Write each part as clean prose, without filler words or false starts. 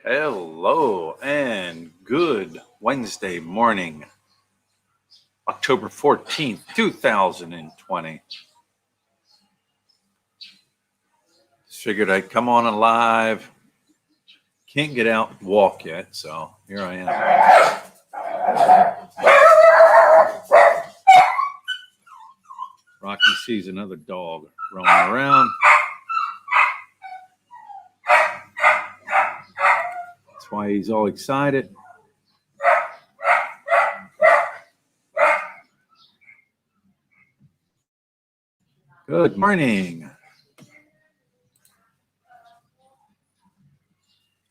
Hello and good Wednesday morning, October 14th, 2020. Just figured I'd come on live. Can't get out and walk yet, so here I am. Rocky sees another dog roaming around. That's why he's all excited. Good morning.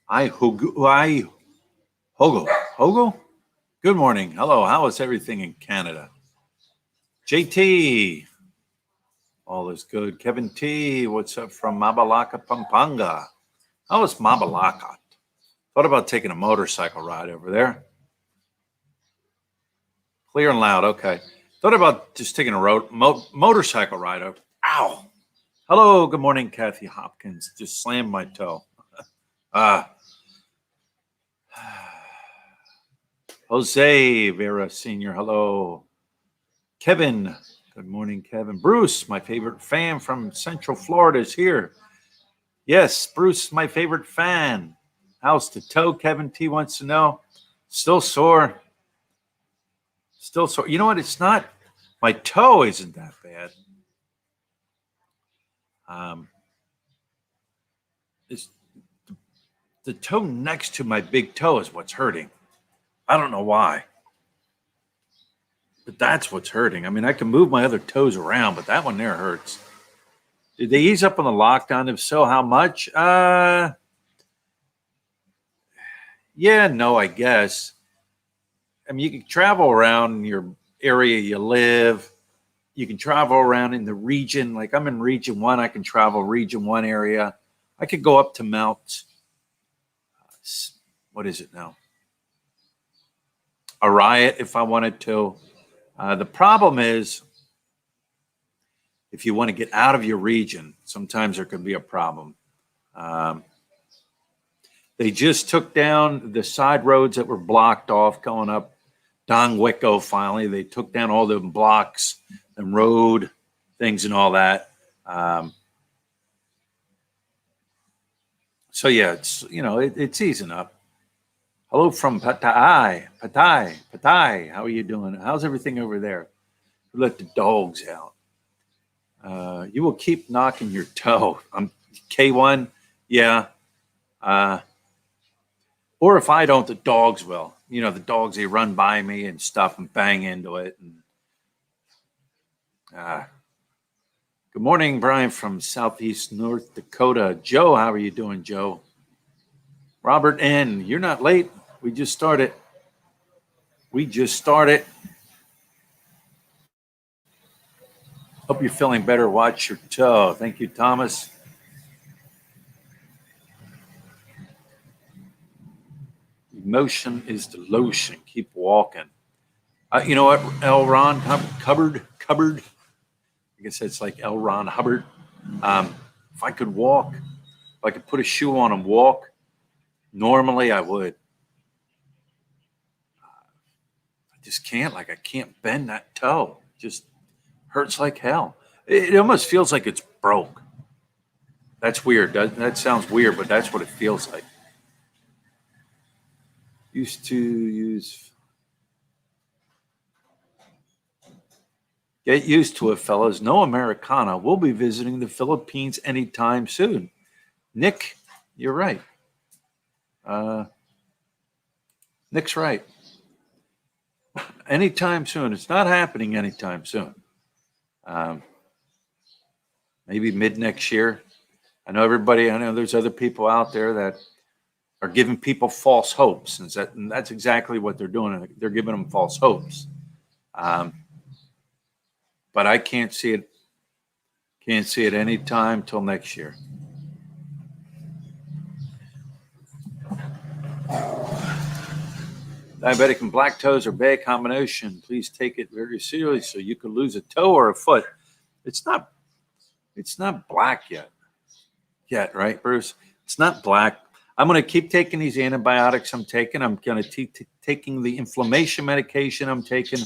Hogo. Good morning. Hello. How is everything in Canada? JT. All is good. Kevin T. What's up from Mabalaka, Pampanga? How is Mabalaka? Thought about taking a motorcycle ride over there. Clear and loud. Okay. Thought about just taking a motorcycle ride over. Ow. Hello. Good morning, Kathy Hopkins. Just slammed my toe. Jose Vera Sr. Hello. Kevin. Good morning, Kevin. Bruce, my favorite fan from Central Florida, is here. Yes, Bruce, my favorite fan. How's the toe? Kevin T wants to know. Still sore. Still sore. You know what? It's not. My toe isn't that bad. It's the toe next to my big toe is what's hurting. I don't know why. But that's what's hurting. I mean, I can move my other toes around, but that one there hurts. Did they ease up on the lockdown? If so, how much? Yeah, no, I guess. I mean, you can travel around your area you live. You can travel around in the region. Like I'm in Region 1. I can travel Region 1 area. I could go up to Mount, what is it now? A riot if I wanted to. The problem is, if you want to get out of your region, sometimes there could be a problem. They just took down the side roads that were blocked off going up Don Wicco finally. They took down all the blocks and road things and all that. So, yeah, it's easing up. Hello from Pattaya. How are you doing? How's everything over there? We let the dogs out. You will keep knocking your toe. I'm K1. Yeah. Or if I don't, the dogs will. You know, the dogs, they run by me and stuff and bang into it. And, good morning, Brian from Southeast North Dakota. Joe, how are you doing, Joe? Robert N., you're not late. We just started. Hope you're feeling better. Watch your toe. Thank you, Thomas. Emotion is the lotion. Keep walking. You know what, L. Ron Hubbard? I guess it's like L. Ron Hubbard. If I could walk, if I could put a shoe on and walk, normally I would. I just can't. Like I can't bend that toe. It just hurts like hell. It almost feels like it's broke. That's weird. That sounds weird, but that's what it feels like. Used to use. Get used to it, fellas. No Americana. We'll be visiting the Philippines anytime soon. Nick, you're right. Nick's right. Anytime soon. It's not happening anytime soon. Maybe mid next year. I know there's other people out there that are giving people false hopes. And that's exactly what they're doing. They're giving them false hopes. But I can't see it. Can't see it any time till next year. Diabetic and black toes are bad combination. Please take it very seriously so you could lose a toe or a foot. It's not black yet, right, Bruce? It's not black. I'm going to keep taking these antibiotics I'm taking. I'm going to keep taking the inflammation medication I'm taking.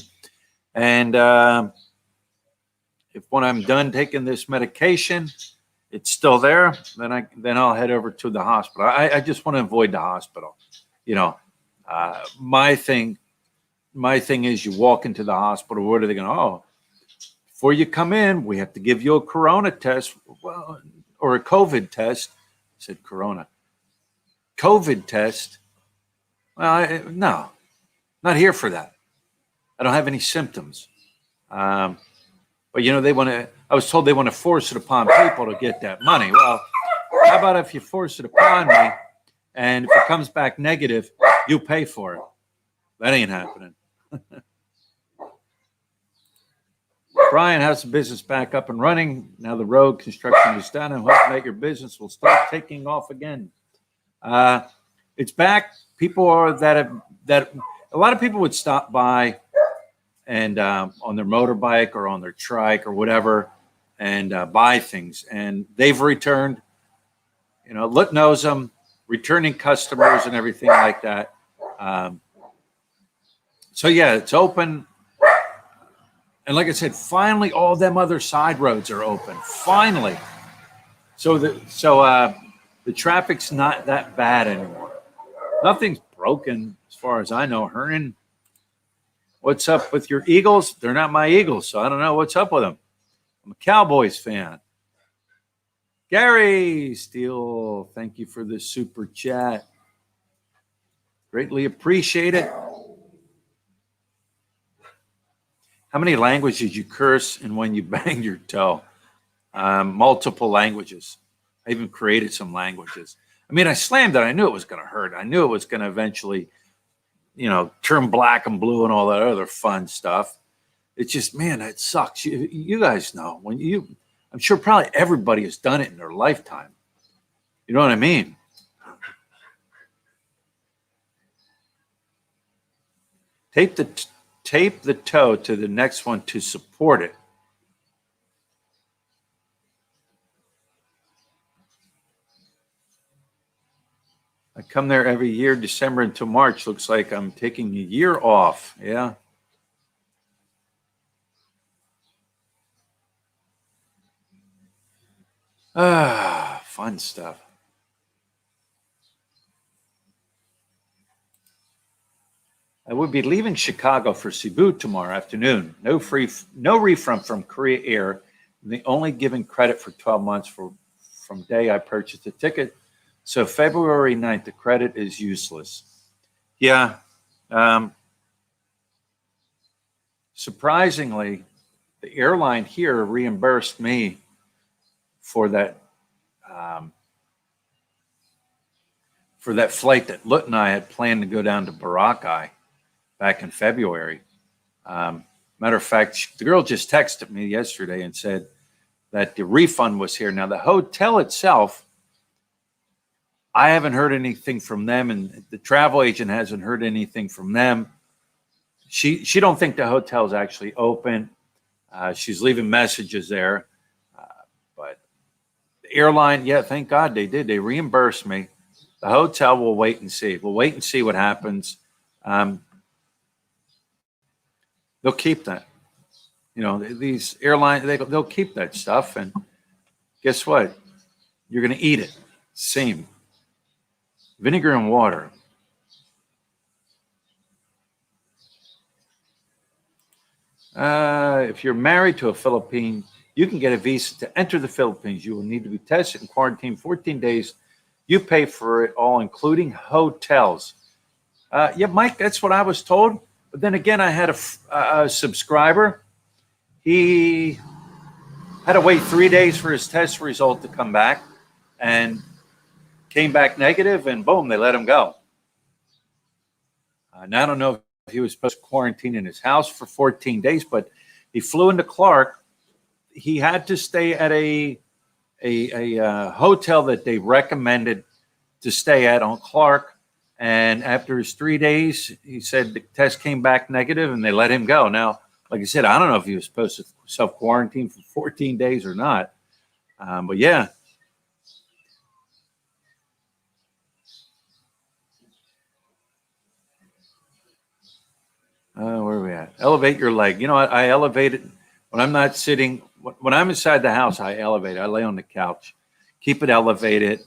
And if when I'm done taking this medication, it's still there, then I'll head over to the hospital. I just want to avoid the hospital. You know, my thing is you walk into the hospital, what are they going to, oh, before you come in, we have to give you a corona test, well, or a COVID test. I said corona. COVID test. Well, no, not here for that. I don't have any symptoms. But I was told they want to force it upon people to get that money. Well, how about if you force it upon me and if it comes back negative, you pay for it? That ain't happening. Brian, how's the business back up and running? Now the road construction is done. I hope that your business will start taking off again. It's back. People are that a lot of people would stop by and on their motorbike or on their trike or whatever and buy things. And they've returned. You know, Lit knows them, returning customers and everything like that. So yeah, it's open. And like I said, finally, all them other side roads are open. Finally. So the traffic's not that bad anymore. Nothing's broken as far as I know. Hernan, what's up with your Eagles? They're not my Eagles, so I don't know what's up with them. I'm a Cowboys fan. Gary Steele, thank you for the super chat. Greatly appreciate it. How many languages you curse and when you bang your toe? Multiple languages. I even created some languages. I mean, I slammed it. I knew it was going to hurt. I knew it was going to eventually, turn black and blue and all that other fun stuff. It's just, man, it sucks. You guys know I'm sure probably everybody has done it in their lifetime. You know what I mean? Tape the toe to the next one to support it. I come there every year, December until March. Looks like I'm taking a year off. Yeah. Fun stuff. I would be leaving Chicago for Cebu tomorrow afternoon. No refund from Korea Air. They only giving credit for 12 months from day I purchased the ticket. So February 9th, the credit is useless. Yeah. Surprisingly, the airline here reimbursed me for that flight that Lut and I had planned to go down to Boracay back in February. Matter of fact, the girl just texted me yesterday and said that the refund was here. Now, the hotel itself, I haven't heard anything from them, and the travel agent hasn't heard anything from them. She don't think the hotel's actually open. She's leaving messages there. But the airline, yeah, thank God they did. They reimbursed me. The hotel, we'll wait and see. We'll wait and see what happens. They'll keep that. These airlines, they'll keep that stuff. And guess what? You're going to eat it. Same. Vinegar and water. If you're married to a Philippine, you can get a visa to enter the Philippines. You will need to be tested and quarantined 14 days. You pay for it all, including hotels. Yeah, Mike, that's what I was told. But then again, I had a subscriber. He had to wait 3 days for his test result to come back and came back negative, and boom, they let him go. Now, I don't know if he was supposed to quarantine in his house for 14 days, but he flew into Clark. He had to stay at a hotel that they recommended to stay at on Clark. And after his 3 days, he said the test came back negative and they let him go. Now, like I said, I don't know if he was supposed to self-quarantine for 14 days or not. But yeah. Where are we at? Elevate your leg. You know what? I elevate it when I'm not sitting. When I'm inside the house, I elevate it. I lay on the couch, keep it elevated.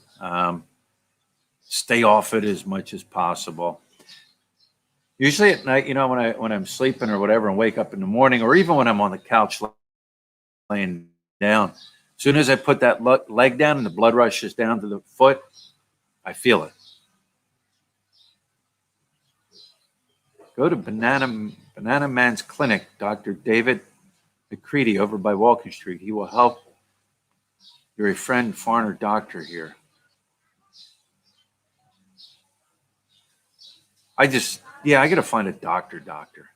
Stay off it as much as possible. Usually at night, you know, when I'm sleeping or whatever, and wake up in the morning, or even when I'm on the couch laying down, as soon as I put that leg down and the blood rushes down to the foot, I feel it. Go to Banana Man's Clinic, Dr. David McCready over by Walking Street. He will help. You're a friend, foreigner doctor here. I got to find a doctor.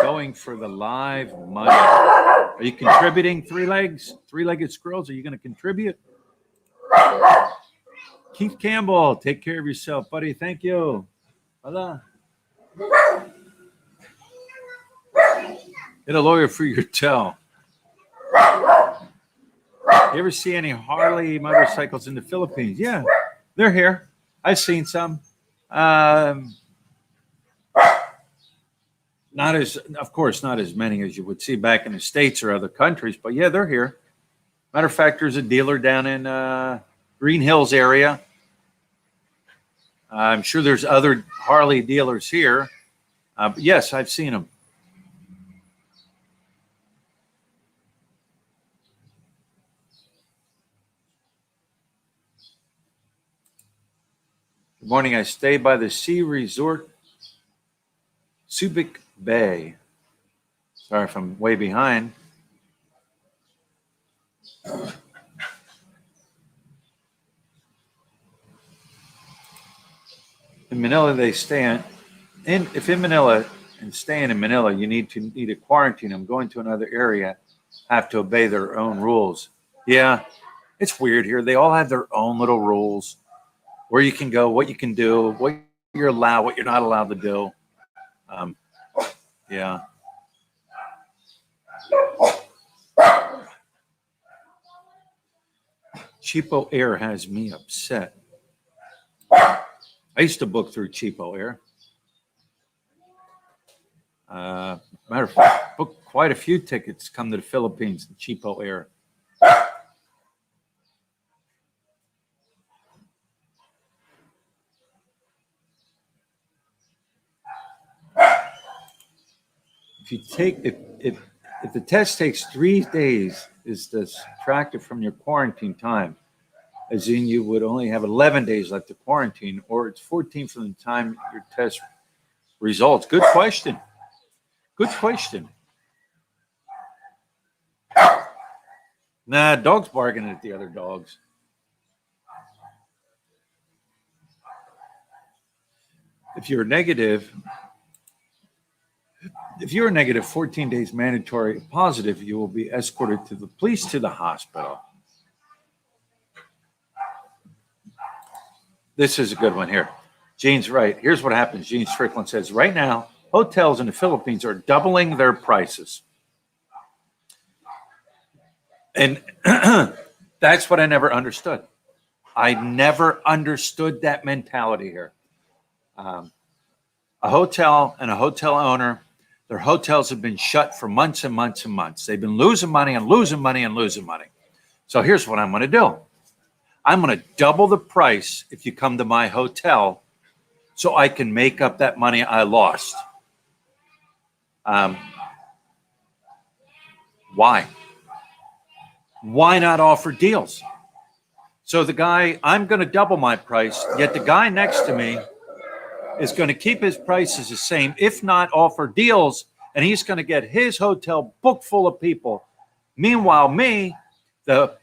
Going for the live money. Are you contributing, three-legged squirrels? Are you going to contribute? Keith Campbell, take care of yourself, buddy. Thank you. Hola. Get a lawyer for your tail. You ever see any Harley motorcycles in the Philippines? Yeah, they're here. I've seen some. Not of course, not as many as you would see back in the States or other countries, but yeah, they're here. Matter of fact, there's a dealer down in Green Hills area. I'm sure there's other Harley dealers here. But yes, I've seen them. Good morning. I stay by the Sea Resort, Subic Bay. Sorry if I'm way behind. In Manila, they stay if in Manila and staying in Manila, you need to quarantine them. Going to another area, have to obey their own rules. Yeah, it's weird here. They all have their own little rules. Where you can go, what you can do, what you're allowed, what you're not allowed to do. Yeah. Cheapo Air has me upset. I used to book through Cheapo Air. Matter of fact, booked quite a few tickets come to the Philippines in Cheapo Air. If the test takes 3 days, is subtracted from your quarantine time, as in you would only have 11 days left to quarantine, or it's 14 from the time your test results? Good question. Good question. Nah, dogs bargaining at the other dogs. If you're negative, 14 days mandatory positive, you will be escorted to the police to the hospital. This is a good one here. Gene's right. Here's what happens. Gene Strickland says, right now, hotels in the Philippines are doubling their prices. And that's what I never understood. I never understood that mentality here. A hotel and a hotel owner, their hotels have been shut for months and months and months. They've been losing money and losing money and losing money. So here's what I'm going to do. I'm going to double the price if you come to my hotel so I can make up that money I lost. Why? Why not offer deals? So I'm going to double my price, yet the guy next to me is going to keep his prices the same, if not offer deals, and he's going to get his hotel booked full of people. Meanwhile, me, the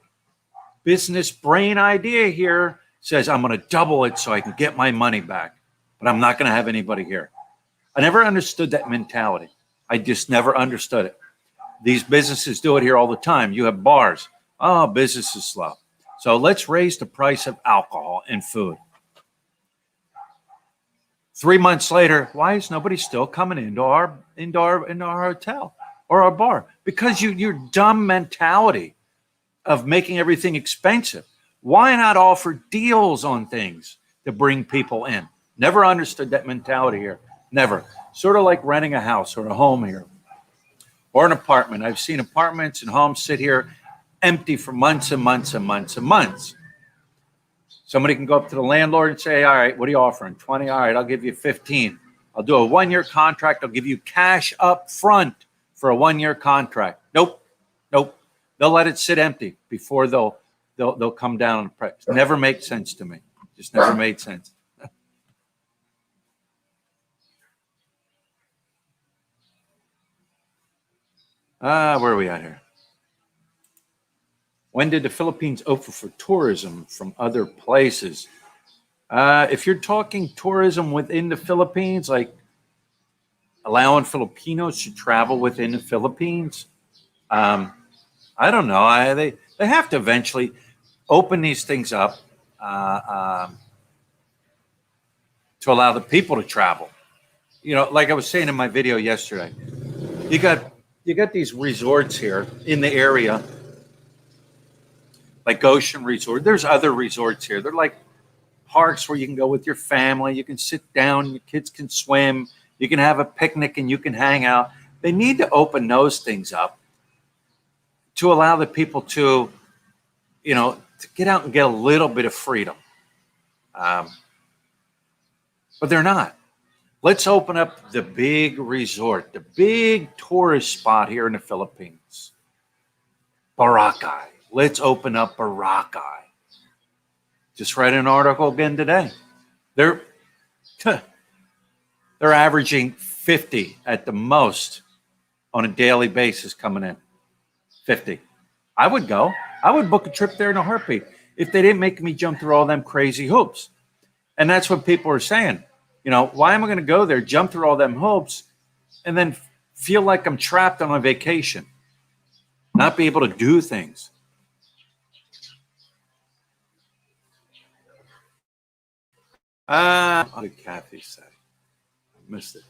business brain idea here, says I'm going to double it so I can get my money back, but I'm not going to have anybody here. I never understood that mentality. I just never understood it. These businesses do it here all the time. You have bars. Oh, business is slow. So let's raise the price of alcohol and food. 3 months later, why is nobody still coming into our hotel or our bar? Because your dumb mentality of making everything expensive. Why not offer deals on things to bring people in? Never understood that mentality here. Never. Sort of like renting a house or a home here or an apartment. I've seen apartments and homes sit here empty for months and months and months and months. Somebody can go up to the landlord and say, all right, what are you offering? 20? All right, I'll give you 15. I'll do a 1-year contract. I'll give you cash up front for a 1-year contract. Nope. They'll let it sit empty before they'll come down on the price. Never made sense to me. Just never made sense. Where are we at here? When did the Philippines open for tourism from other places? If you're talking tourism within the Philippines, like allowing Filipinos to travel within the Philippines, I don't know. They have to eventually open these things up to allow the people to travel. Like I was saying in my video yesterday, you got these resorts here in the area, like Ocean Resort. There's other resorts here. They're like parks where you can go with your family. You can sit down, your kids can swim, you can have a picnic, and you can hang out. They need to open those things up to allow the people to get out and get a little bit of freedom. But they're not. Let's open up the big resort, the big tourist spot here in the Philippines. Boracay. Let's open up Boracay. Just read an article again today. They're averaging 50 at the most on a daily basis coming in. 50. I would go. I would book a trip there in a heartbeat if they didn't make me jump through all them crazy hoops. And that's what people are saying. Why am I going to go there, jump through all them hoops, and then feel like I'm trapped on a vacation, not be able to do things? What did Kathy say? I missed it.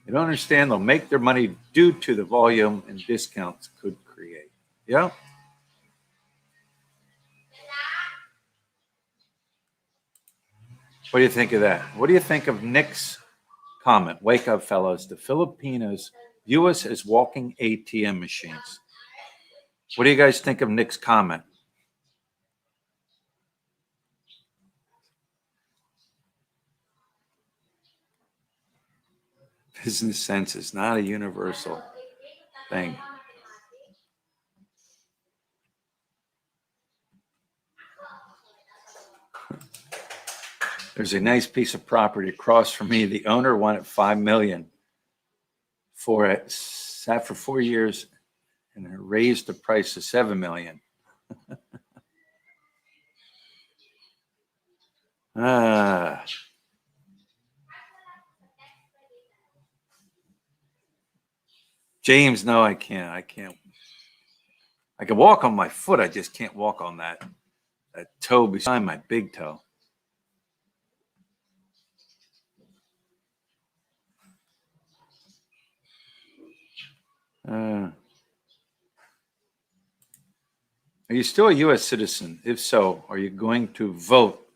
You don't understand. They'll make their money due to the volume and discounts could create. Yeah. What do you think of that? What do you think of Nick's comment? Wake up, fellows. The Filipinos view us as walking ATM machines. What do you guys think of Nick's comment? Business sense is not a universal thing. There's a nice piece of property across from me. The owner wanted $5 million for it. Sat for 4 years and raised the price to $7 million. James, no, I can't. I can walk on my foot. I just can't walk on that toe beside my big toe. Are you still a U.S. citizen? If so, are you going to vote?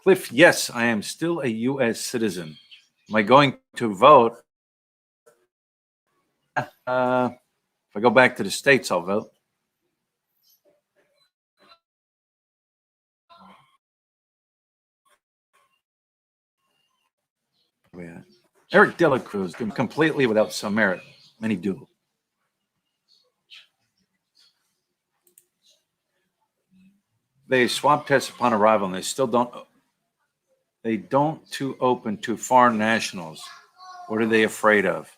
Cliff, yes, I am still a U.S. citizen. Am I going to vote? If I go back to the States, I'll vote. Yeah. Eric Delacruz doing completely without some merit. Many do. They swab test upon arrival, and they still don't. They don't too open to foreign nationals. What are they afraid of?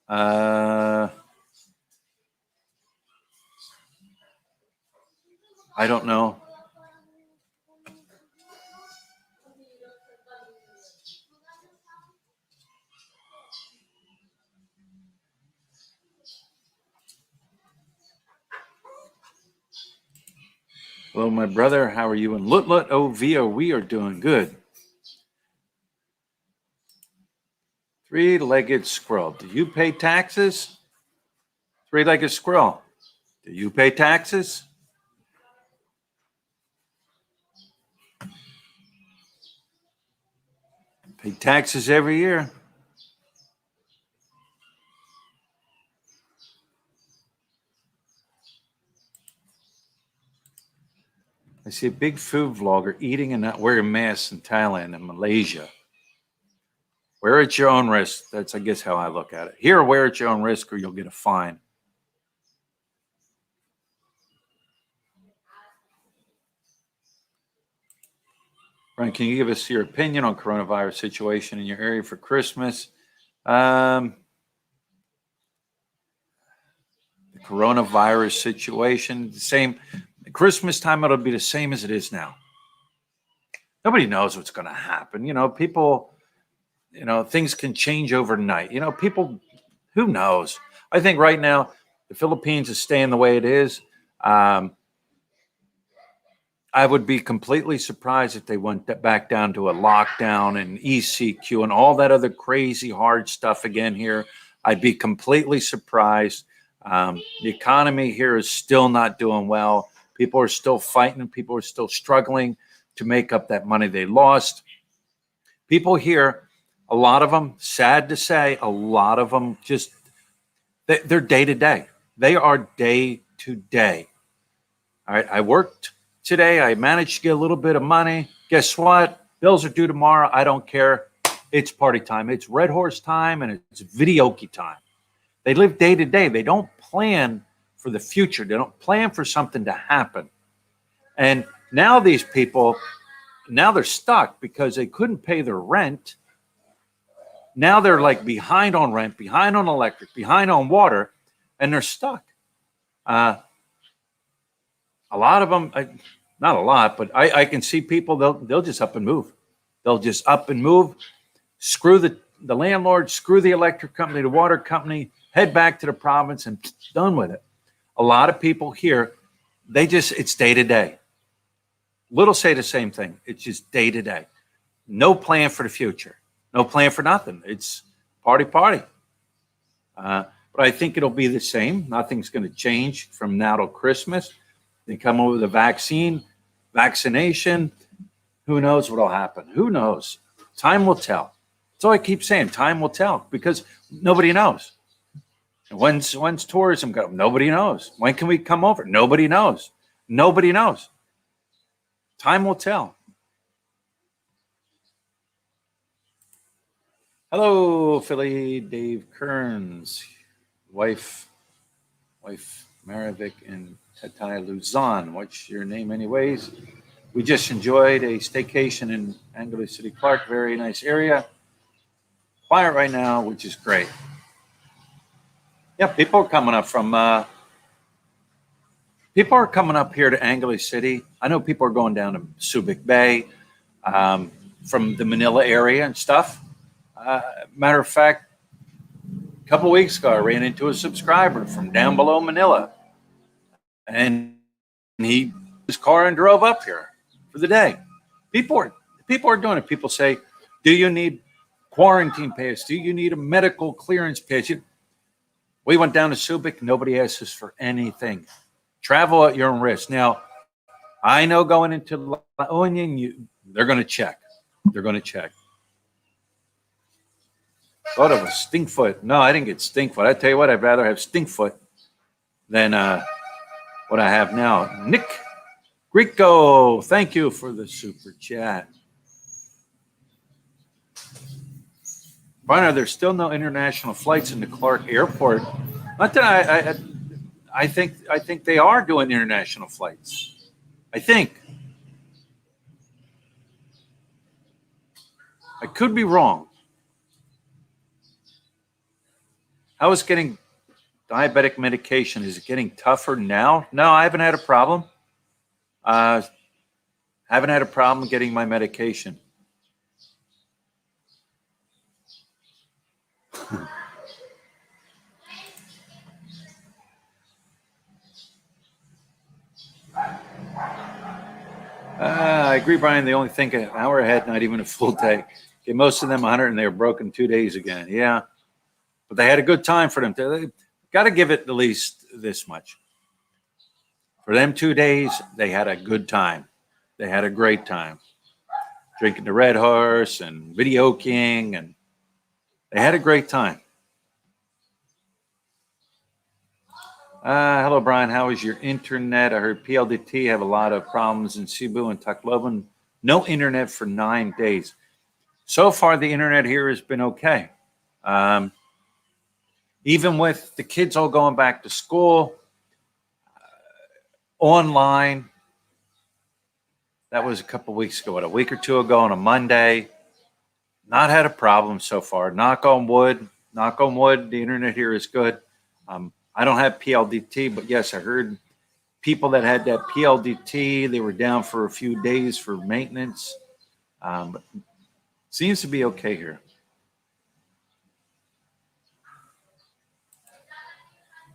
I don't know. Hello, my brother. How are you? And Lut OV, we are doing good. Three-legged squirrel. Do you pay taxes? Three-legged squirrel. Do you pay taxes? Pay taxes every year. I see a big food vlogger eating and not wearing masks in Thailand and Malaysia. Wear at your own risk. That's, I guess, how I look at it. Here, wear at your own risk or you'll get a fine. Brian, can you give us your opinion on coronavirus situation in your area for Christmas? The coronavirus situation, the same. Christmas time, it'll be the same as it is now. Nobody knows what's going to happen. People, things can change overnight. People, who knows? I think right now, the Philippines is staying the way it is. I would be completely surprised if they went back down to a lockdown and ECQ and all that other crazy hard stuff again here. I'd be completely surprised. The economy here is still not doing well. People are still fighting. People are still struggling to make up that money they lost. People here, a lot of them, sad to say, a lot of them just, they're day to day. They are day to day. All right, I worked today. I managed to get a little bit of money. Guess what? Bills are due tomorrow. I don't care. It's party time. It's Red Horse time and it's videoke time. They live day to day. They don't plan for the future. They don't plan for something to happen. And now these people, now they're stuck because they couldn't pay their rent. Now they're like behind on rent, behind on electric, behind on water, and they're stuck. A lot of them, not a lot, but I can see people, they'll just up and move. They'll just up and move, screw the landlord, screw the electric company, the water company, head back to the province and done with it. A lot of people here, it's day to day. Little say the same thing. It's just day to day. No plan for the future. No plan for nothing. It's party. But I think it'll be the same. Nothing's going to change from now till Christmas. They come over the vaccination. Who knows what'll happen? Who knows? Time will tell. That's all I keep saying. Time will tell because nobody knows. When's tourism go? Nobody knows. When can we come over? Nobody knows. Nobody knows. Time will tell. Hello, Philly. Dave Kearns, wife Maravik and Tatai Luzon. What's your name anyways? We just enjoyed a staycation in Angeles City Park. Very nice area. Quiet right now, which is great. Yeah, people are coming up here to Angeles City. I know people are going down to Subic Bay from the Manila area and stuff. Matter of fact, a couple of weeks ago, I ran into a subscriber from down below Manila. And he took his car and drove up here for the day. People are doing it. People say, do you need quarantine pass? Do you need a medical clearance pass? We went down to Subic. Nobody asked us for anything. Travel at your own risk. Now, I know going into La Union, they're going to check. They're going to check. Thought of a stinkfoot. No, I didn't get stinkfoot. I tell you what, I'd rather have stinkfoot than what I have now. Nick Grico, thank you for the super chat. Brian, there's still no international flights into Clark Airport. Not that I think they are doing international flights. I think. I could be wrong. How is getting diabetic medication? Is it getting tougher now? No, I haven't had a problem. Haven't had a problem getting my medication. I agree, Brian. They only think an hour ahead, not even a full day. Okay, most of them 100 and they were broken 2 days again. Yeah. But they had a good time for them. got to give it at least this much. For them 2 days, they had a good time. They had a great time drinking the Red Horse and Video King, and they had a great time. Hello, Brian. How is your internet? I heard PLDT have a lot of problems in Cebu and Tacloban. No internet for 9 days. So far, the internet here has been okay. Even with the kids all going back to school, online. That was a couple of weeks ago, a week or two ago on a Monday. Not had a problem so far. Knock on wood. Knock on wood. The internet here is good. I don't have PLDT, but yes, I heard people that had that PLDT, they were down for a few days for maintenance. But seems to be okay here.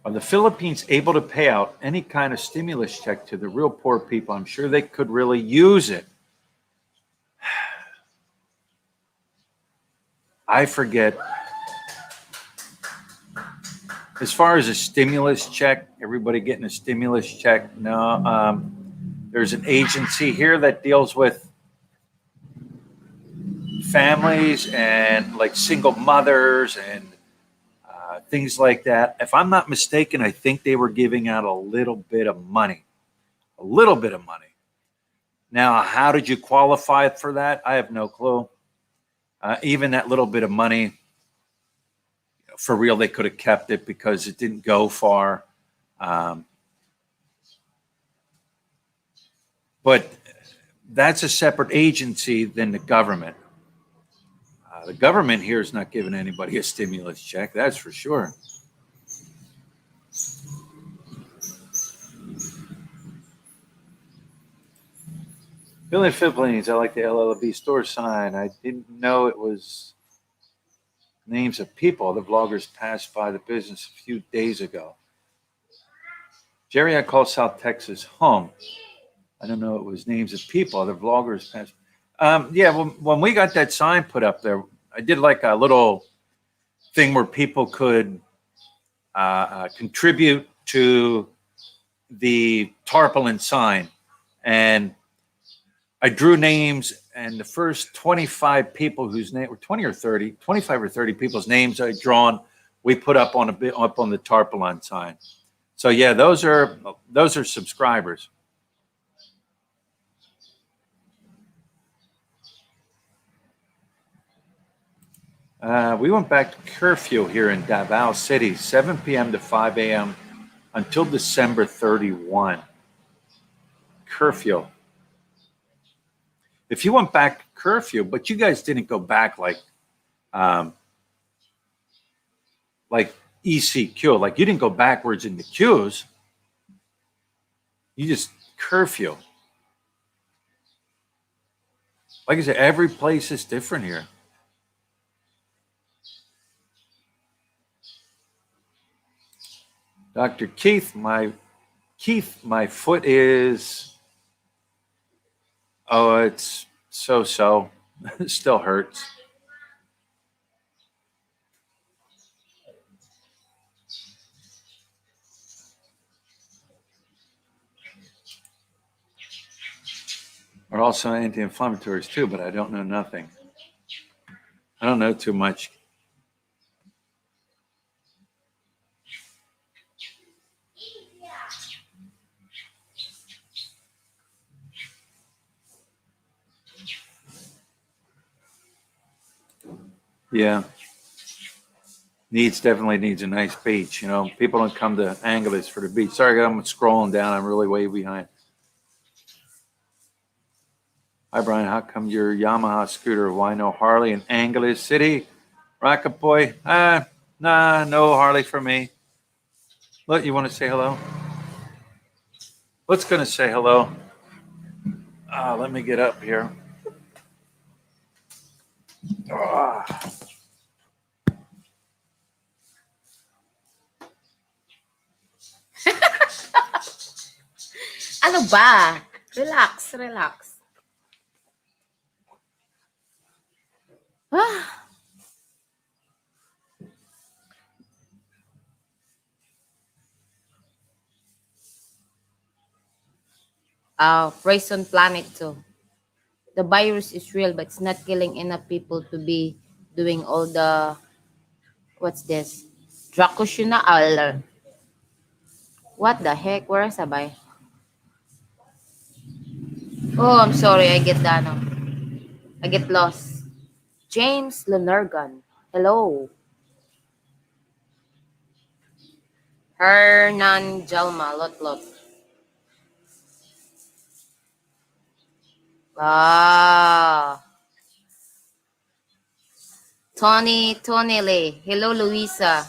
Are the Philippines able to pay out any kind of stimulus check to the real poor people? I'm sure they could really use it. I forget. As far as a stimulus check, everybody getting a stimulus check? No. There's an agency here that deals with families and like single mothers and things like that. If I'm not mistaken, I think they were giving out a little bit of money. A little bit of money. Now, how did you qualify for that? I have no clue. Even that little bit of money, for real, they could have kept it because it didn't go far. But that's a separate agency than the government. The government here is not giving anybody a stimulus check, that's for sure. Billy Philippines, I like the LLB store sign. I didn't know it was names of people. The vloggers passed by the business a few days ago. Jerry, I call South Texas home. I don't know it was names of people. The vloggers passed. Yeah, when we got that sign put up there, I did like a little thing where people could contribute to the tarpaulin sign. And I drew names, and the first 25 people whose name were 25 or 30 people's names I drawn, we put up on the tarpaulin sign. So yeah, those are subscribers. We went back to curfew here in Davao City, 7 p.m. to 5 a.m. until December 31. Curfew. If you went back to curfew, but you guys didn't go back like ECQ, like you didn't go backwards in the queues. You just curfew. Like I said, every place is different here. Dr. Keith, my foot is, it's so. It still hurts. Are also anti-inflammatories too, but I don't know nothing. I don't know too much. Yeah. Definitely needs a nice beach. You know, people don't come to Angeles for the beach. Sorry, I'm scrolling down. I'm really way behind. Hi, Brian. How come your Yamaha scooter? Why no Harley in Angeles City? Rocket Boy? Nah, no Harley for me. Look, you want to say hello? What's going to say hello? Let me get up here. Ano ba? Relax. Ah. Prison Planet too. The virus is real, but it's not killing enough people to be doing all the what's this? Drakushina Aller. What the heck? Where is Sabay? Oh, I'm sorry. I get that. I get lost. James Lonergan. Hello. Hernan Jalma. Lot lot. Ah. Tony Lee. Hello, Luisa.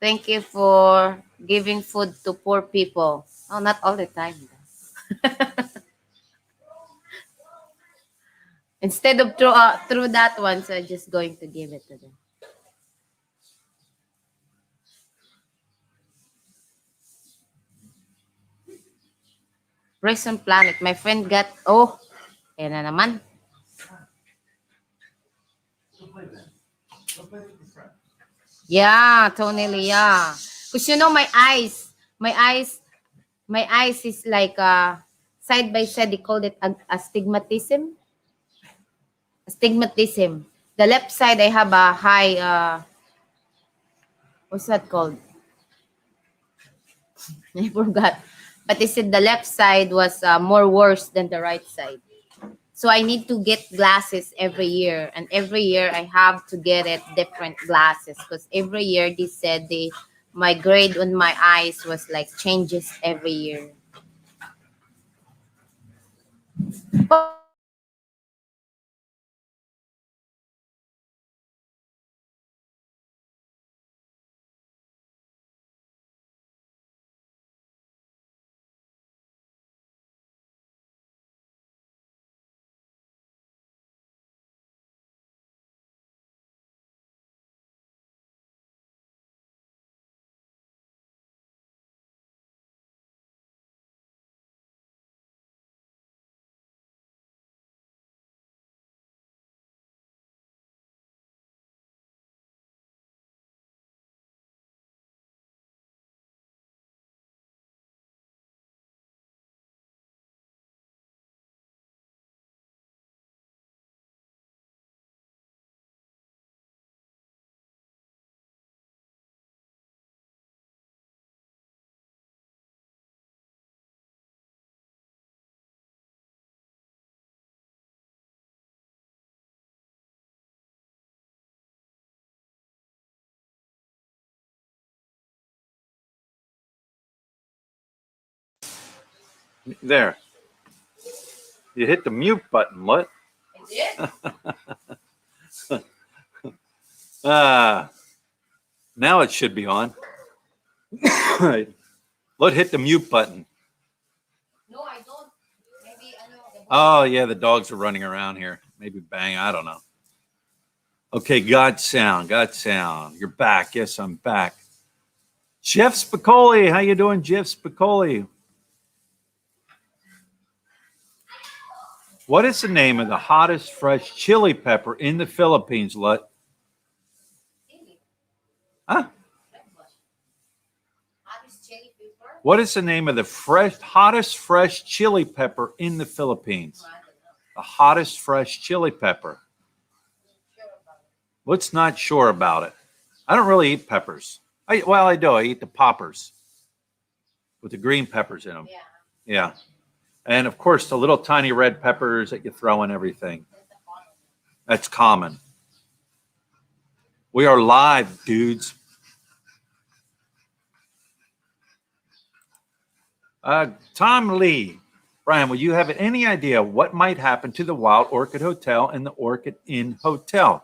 Thank you for giving food to poor people. Oh, not all the time. Instead of through that one, so I'm just going to give it to them. Prison Planet. My friend got, oh, yan na naman. Yeah, Tony Lee, yeah. Because you know, my eyes is like side by side. They called it astigmatism. Astigmatism. The left side, I have a high, what's that called? I forgot. But they said the left side was more worse than the right side. So I need to get glasses every year, and every year I have to get it different glasses because every year they said my grade on my eyes was like changes every year. But I don't know why they said that because my eyes There. You hit the mute button. What? Ah, now it should be on. Let hit the mute button. no, I don't. Maybe I know. Oh yeah, the dogs are running around here. Maybe bang. I don't know. Okay, God sound. You're back. Yes, I'm back. Jeff Spicoli, how you doing, Jeff Spicoli? What is the name of the hottest fresh chili pepper in the Philippines, Lut? Huh? What is the name of the hottest fresh chili pepper in the Philippines? The hottest fresh chili pepper. What's not sure about it? I don't really eat peppers. Well, I do. I eat the poppers with the green peppers in them. Yeah. And of course, the little tiny red peppers that you throw in everything. That's common. We are live, dudes. Tom Lee. Brian, will you have any idea what might happen to the Wild Orchid Hotel and the Orchid Inn Hotel?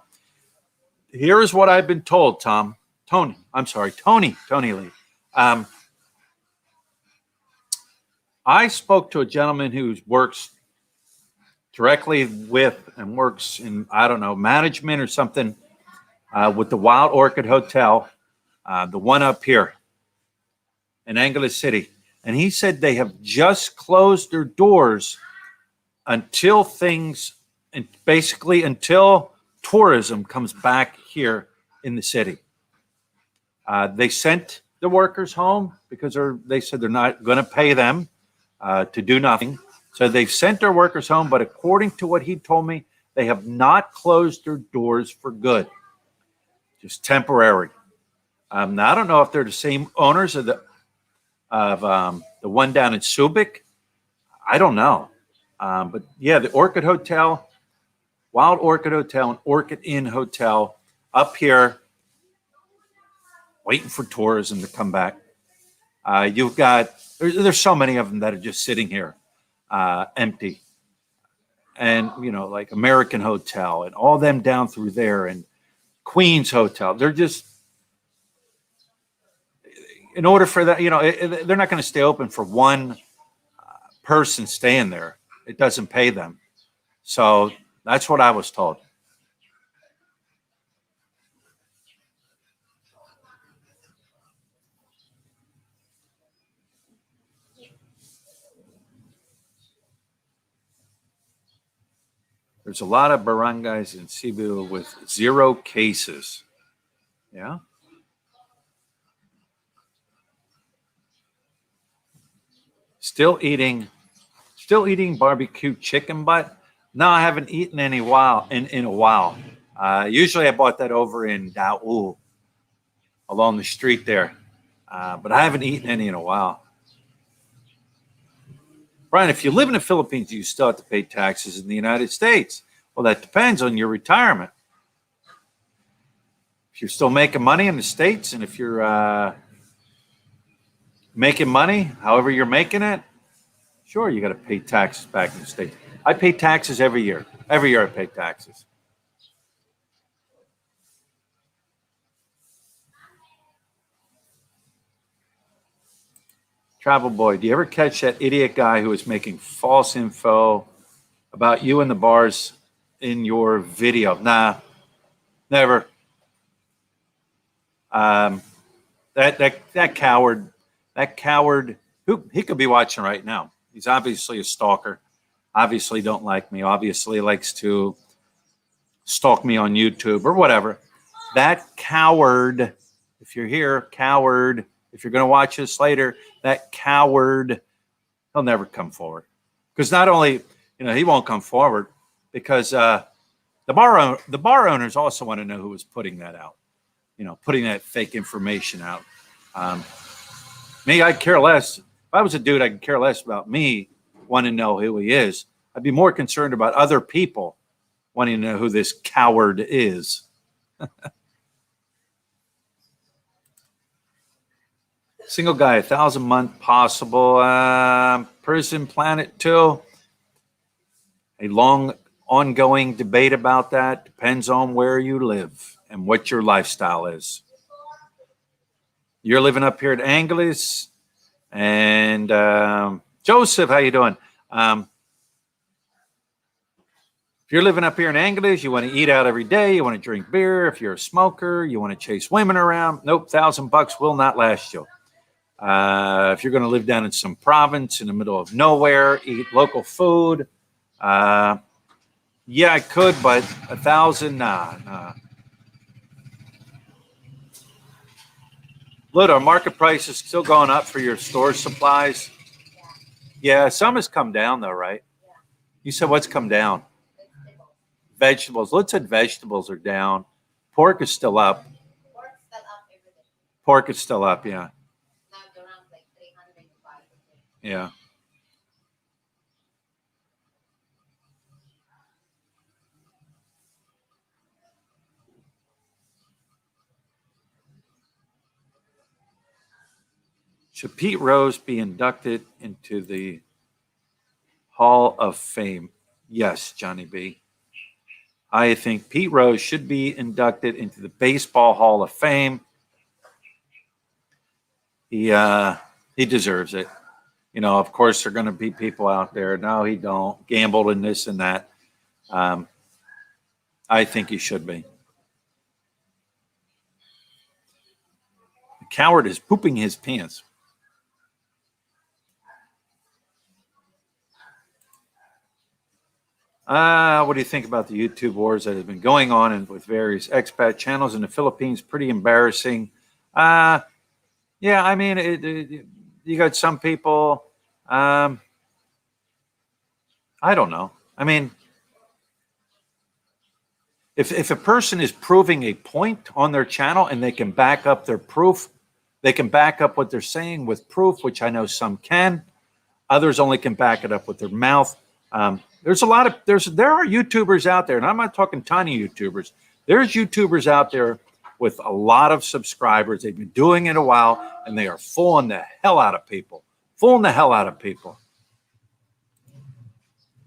Here is what I've been told, Tony Lee. I spoke to a gentleman who works directly with and works in, I don't know, management or something with the Wild Orchid Hotel, the one up here in Angeles City. And he said they have just closed their doors until until tourism comes back here in the city. They sent the workers home because they said they're not going to pay them. to do nothing. So they've sent their workers home, but according to what he told me, they have not closed their doors for good, just temporary. Now I don't know if they're the same owners of the one down in Subic. I don't know, but yeah, the Orchid Hotel, Wild Orchid Hotel, and Orchid Inn Hotel up here, waiting for tourism to come back. You've got there's so many of them that are just sitting here, empty, and like American Hotel and all them down through there, and Queens Hotel. They're just in order for that, they're not going to stay open for one person staying there. It doesn't pay them. So that's what I was told. There's a lot of barangays in Cebu with 0 cases. Yeah. Still eating barbecue chicken butt. No, I haven't eaten any in a while. Usually I bought that over in Daul along the street there. But I haven't eaten any in a while. Brian, if you live in the Philippines, you still have to pay taxes in the United States. Well, that depends on your retirement. If you're still making money in the States, and if you're making money, however you're making it, sure, you got to pay taxes back in the States. I pay taxes every year. Every year I pay taxes. Travel Boy, do you ever catch that idiot guy who was making false info about you in the bars in your video? Nah, never. That coward, who he could be watching right now. He's obviously a stalker. Obviously don't like me. Obviously likes to stalk me on YouTube or whatever. That coward, if you're here, coward, if you're going to watch this later, that coward, he'll never come forward. Because not only, he won't come forward because the bar owners also want to know who was putting that out, putting that fake information out. Me, I'd care less. If I was a dude, I could care less about me wanting to know who he is. I'd be more concerned about other people wanting to know who this coward is. Single guy, 1,000 month possible. Prison Planet 2. A long ongoing debate about that. Depends on where you live and what your lifestyle is. You're living up here at Angeles. And Joseph, how you doing? If you're living up here in Angeles, you want to eat out every day, you want to drink beer. If you're a smoker, you want to chase women around. Nope, $1,000 will not last you. If you're going to live down in some province in the middle of nowhere, eat local food, yeah, I could, but 1,000, nah. Look, our market price is still going up for your storage supplies. Yeah, some has come down though, right? You said what's come down? Vegetables. Let's say vegetables are down. Pork is still up. Pork is still up, yeah. Yeah. Should Pete Rose be inducted into the Hall of Fame? Yes, Johnny B. I think Pete Rose should be inducted into the Baseball Hall of Fame. He deserves it. Of course, there are going to be people out there. No, he don't. Gambled in this and that. I think he should be. The coward is pooping his pants. What do you think about the YouTube wars that have been going on with various expat channels in the Philippines? Pretty embarrassing. Yeah, I mean, you got some people. I don't know. I mean, if a person is proving a point on their channel and they can back up their proof, they can back up what they're saying with proof, which I know some can. Others only can back it up with their mouth. There's a lot of there are YouTubers out there, and I'm not talking tiny YouTubers. There's YouTubers out there with a lot of subscribers. They've been doing it a while, and they are fooling the hell out of people. Fooling the hell out of people.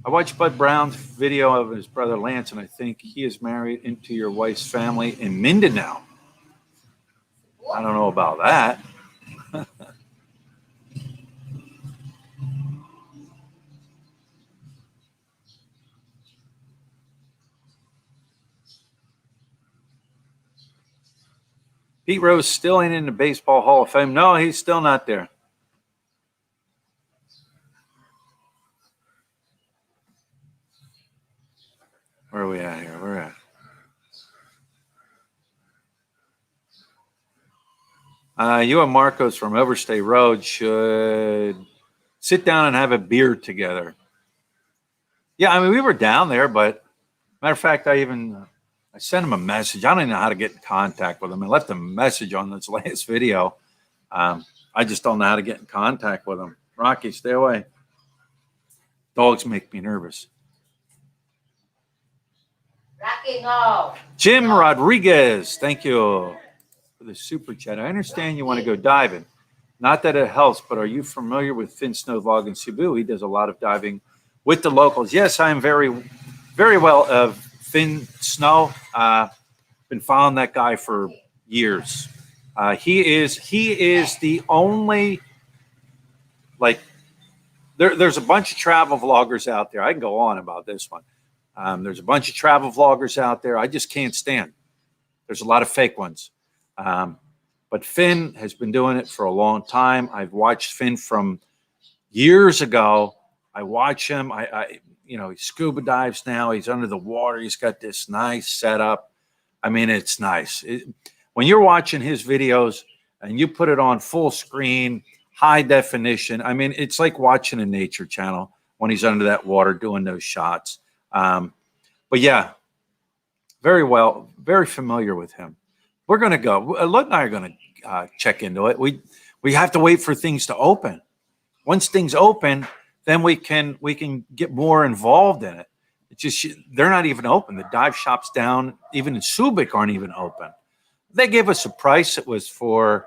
I watched Bud Brown's video of his brother Lance, and I think he is married into your wife's family in Mindanao. I don't know about that. Pete Rose still ain't in the Baseball Hall of Fame. No, he's still not there. Where are we at here? We're at. You and Marcos from Overstay Road should sit down and have a beer together. Yeah, I mean, we were down there, but matter of fact, I sent him a message. I don't even know how to get in contact with him. I left him a message on this last video. I just don't know how to get in contact with him. Rocky, stay away. Dogs make me nervous. Rocky, no. Jim Rodriguez, thank you for the super chat. I understand you want to go diving. Not that it helps, but are you familiar with Finn Snowvlog in Cebu? He does a lot of diving with the locals. Yes, I am very, very well of Finn Snow. Been following that guy for years. He is the only, like, there's a bunch of travel vloggers out there. I can go on about this one. There's a bunch of travel vloggers out there I just can't stand. There's a lot of fake ones. But Finn has been doing it for a long time. I've watched Finn from years ago. I watch him. He scuba dives now. He's under the water. He's got this nice setup. I mean, it's nice. When you're watching his videos and you put it on full screen, high definition, I mean, it's like watching a nature channel when he's under that water doing those shots. But yeah, very familiar with him. We're going to go. Lut and I are going to check into it. We have to wait for things to open. Once things open, then we can get more involved in it. It's just they're not even open. The dive shops down, even in Subic, aren't even open. They gave us a price. It was for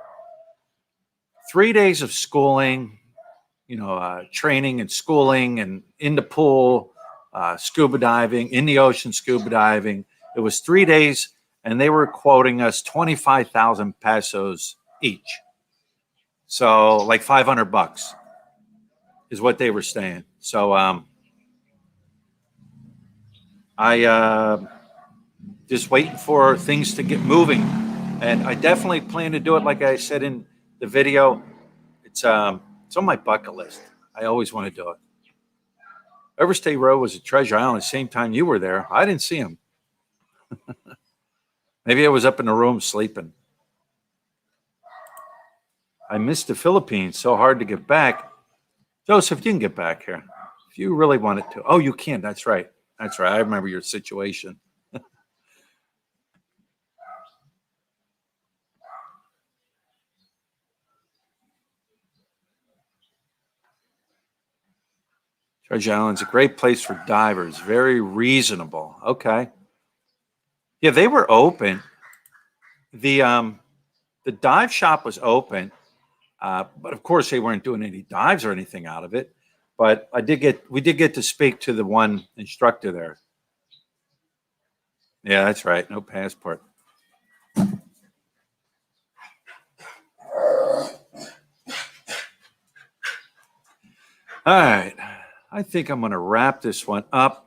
3 days of schooling, training and schooling, and in the pool, scuba diving, in the ocean scuba diving. It was 3 days, and they were quoting us 25,000 pesos each. So like $500 is what they were saying. So I just waiting for things to get moving, and I definitely plan to do it. Like I said in the video, it's on my bucket list. I always want to do it. Overstay Road was a treasure island the same time you were there. I didn't see him. Maybe I was up in the room sleeping. I missed the Philippines. So hard to get back. Joseph, you can get back here if you really wanted to. Oh, you can. That's right. That's right. I remember your situation. Treasure Island's a great place for divers. Very reasonable. Okay. Yeah, they were open. The dive shop was open, but of course they weren't doing any dives or anything out of it. But we did get to speak to the one instructor there. Yeah, that's right. No passport. All right. I think I'm going to wrap this one up.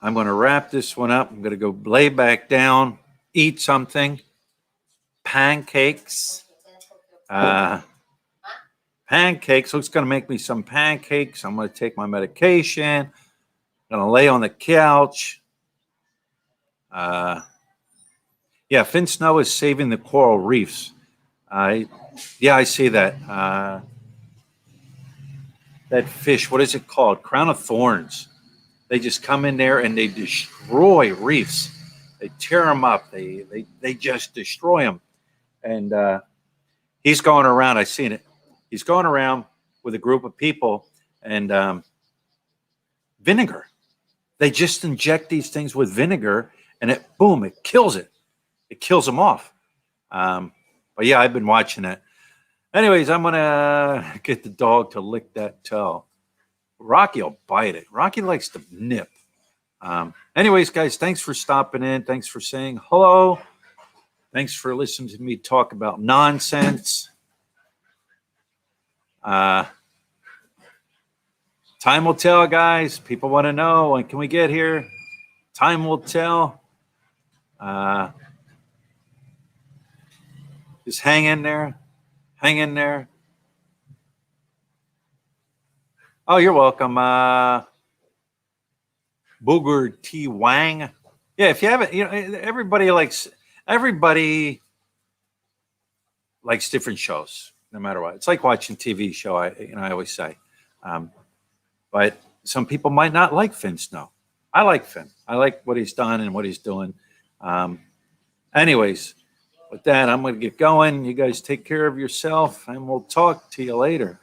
I'm going to wrap this one up. I'm going to go lay back down, eat something. Pancakes. Pancakes. Luke's going to make me some pancakes. I'm going to take my medication. I'm going to lay on the couch. Yeah, Finn Snow is saving the coral reefs. Yeah, I see that. that fish. What is it called? Crown of thorns. They just come in there and they destroy reefs. They tear them up. They just destroy them. And he's going around. I seen it. He's going around with a group of people and vinegar. They just inject these things with vinegar, and it boom, it kills it. It kills them off. But yeah, I've been watching it. Anyways, I'm gonna get the dog to lick that toe. Rocky will bite it. Rocky likes to nip. Anyways, guys, thanks for stopping in. Thanks for saying hello. Thanks for listening to me talk about nonsense. Time will tell, guys. People want to know, when can we get here? Time will tell. Just hang in there. Hang in there. Oh, you're welcome. Booger T. Wang. Yeah, if you haven't, everybody likes different shows, no matter what. It's like watching TV show. I always say, but some people might not like Finn Snow. I like Finn. I like what he's done and what he's doing. Anyways, with that, I'm going to get going. You guys take care of yourself, and we'll talk to you later.